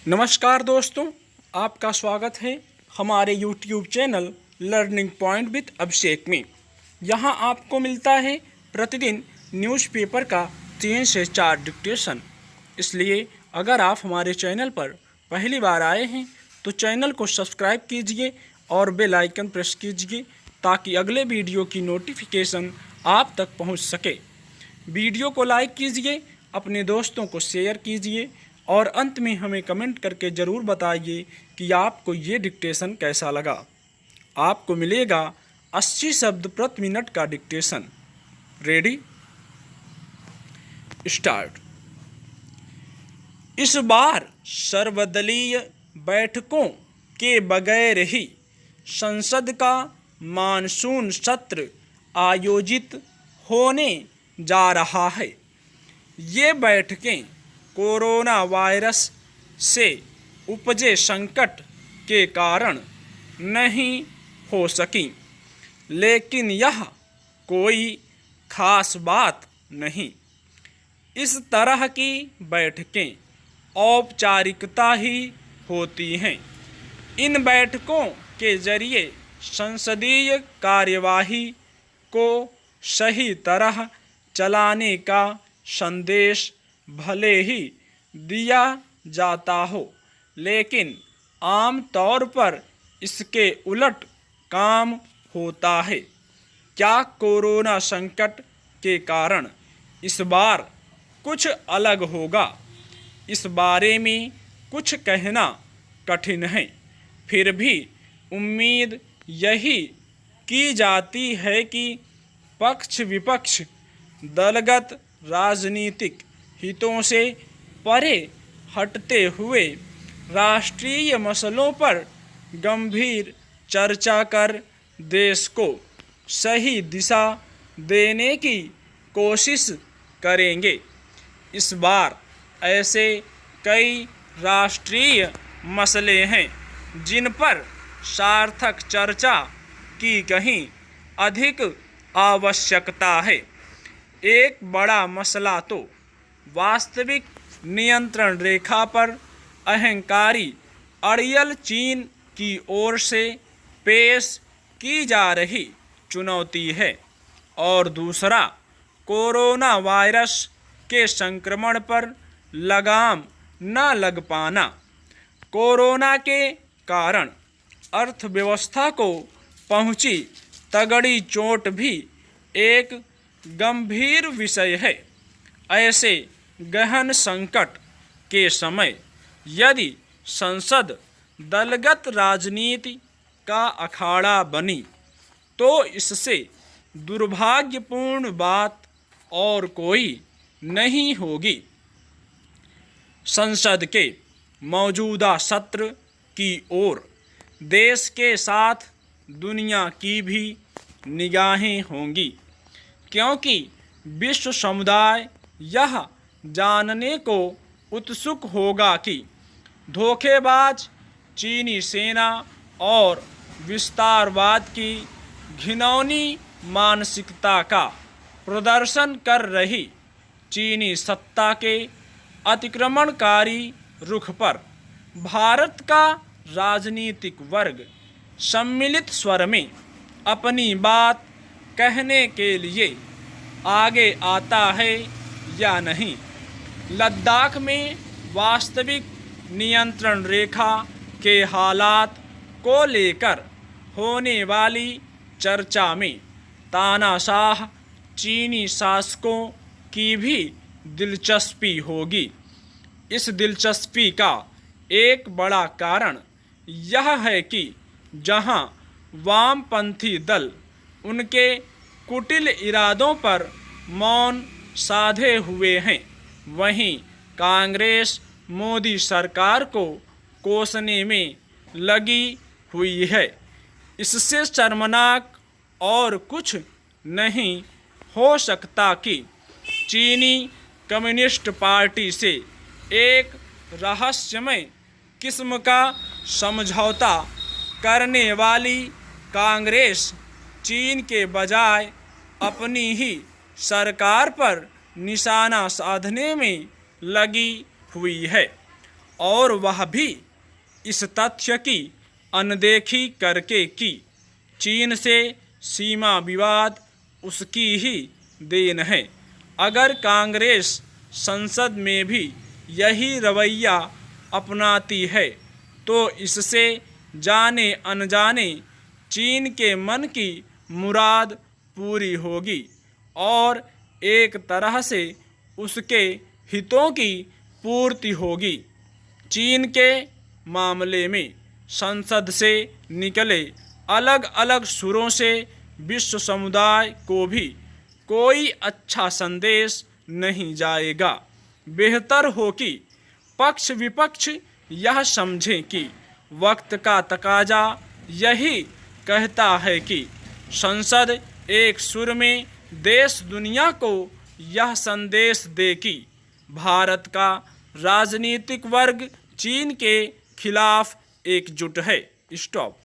नमस्कार दोस्तों, आपका स्वागत है हमारे YouTube channel learning point with Abhishek में। यहाँ आपको मिलता है प्रतिदिन न्यूज़पेपर का 3 से 4 डिक्टेशन। इसलिए अगर आप हमारे चैनल पर पहली बार आए हैं तो चैनल को सब्सक्राइब कीजिए और बेल आइकन प्रेस कीजिए ताकि अगले वीडियो की नोटिफिकेशन आप तक पहुँच सके। वीडियो को लाइक कीजिए, अपने दोस्तों को शेयर कीजिए और अंत में हमें कमेंट करके ज़रूर बताइए कि आपको ये डिक्टेशन कैसा लगा। आपको मिलेगा 80 शब्द प्रति मिनट का डिक्टेशन। Ready, start. इस बार सर्वदलीय बैठकों के बगैर ही संसद का मानसून सत्र आयोजित होने जा रहा है। ये बैठकें कोरोना वायरस से उपजे संकट के कारण नहीं हो सकी, लेकिन यह कोई खास बात नहीं। इस तरह की बैठकें औपचारिकता ही होती हैं। इन बैठकों के जरिए संसदीय कार्यवाही को सही तरह चलाने का संदेश भले ही दिया जाता हो, लेकिन आम तौर पर इसके उलट काम होता है। क्या कोरोना संकट के कारण इस बार कुछ अलग होगा? इस बारे में कुछ कहना कठिन है। फिर भी उम्मीद यही की जाती है कि पक्ष विपक्ष दलगत राजनीतिक हितों से परे हटते हुए राष्ट्रीय मसलों पर गंभीर चर्चा कर देश को सही दिशा देने की कोशिश करेंगे। इस बार ऐसे कई राष्ट्रीय मसले हैं जिन पर सार्थक चर्चा की कहीं अधिक आवश्यकता है। एक बड़ा मसला तो वास्तविक नियंत्रण रेखा पर अहंकारी अड़ियल चीन की ओर से पेश की जा रही चुनौती है, और दूसरा कोरोना वायरस के संक्रमण पर लगाम न लग पाना। कोरोना के कारण अर्थव्यवस्था को पहुंची तगड़ी चोट भी एक गंभीर विषय है। ऐसे गहन संकट के समय यदि संसद दलगत राजनीति का अखाड़ा बनी तो इससे दुर्भाग्यपूर्ण बात और कोई नहीं होगी। संसद के मौजूदा सत्र की ओर देश के साथ दुनिया की भी निगाहें होंगी, क्योंकि विश्व समुदाय यह जानने को उत्सुक होगा कि धोखेबाज चीनी सेना और विस्तारवाद की घिनौनी मानसिकता का प्रदर्शन कर रही चीनी सत्ता के अतिक्रमणकारी रुख पर भारत का राजनीतिक वर्ग सम्मिलित स्वर में अपनी बात कहने के लिए आगे आता है या नहीं। लद्दाख में वास्तविक नियंत्रण रेखा के हालात को लेकर होने वाली चर्चा में तानाशाह चीनी शासकों की भी दिलचस्पी होगी। इस दिलचस्पी का एक बड़ा कारण यह है कि जहां वामपंथी दल उनके कुटिल इरादों पर मौन साधे हुए हैं, वहीं कांग्रेस मोदी सरकार को कोसने में लगी हुई है। इससे शर्मनाक और कुछ नहीं हो सकता कि चीनी कम्युनिस्ट पार्टी से एक रहस्यमय किस्म का समझौता करने वाली कांग्रेस चीन के बजाय अपनी ही सरकार पर निशाना साधने में लगी हुई है। और वह भी इस तथ्य की अनदेखी करके कि चीन से सीमा विवाद उसकी ही देन है। अगर कांग्रेस संसद में भी यही रवैया अपनाती है तो इससे जाने अनजाने चीन के मन की मुराद पूरी होगी और एक तरह से उसके हितों की पूर्ति होगी। चीन के मामले में संसद से निकले अलग अलग सुरों से विश्व समुदाय को भी कोई अच्छा संदेश नहीं जाएगा। बेहतर हो कि पक्ष विपक्ष यह समझें कि वक्त का तकाजा यही कहता है कि संसद एक सुर में देश दुनिया को यह संदेश दे कि भारत का राजनीतिक वर्ग चीन के खिलाफ एकजुट है। स्टॉप।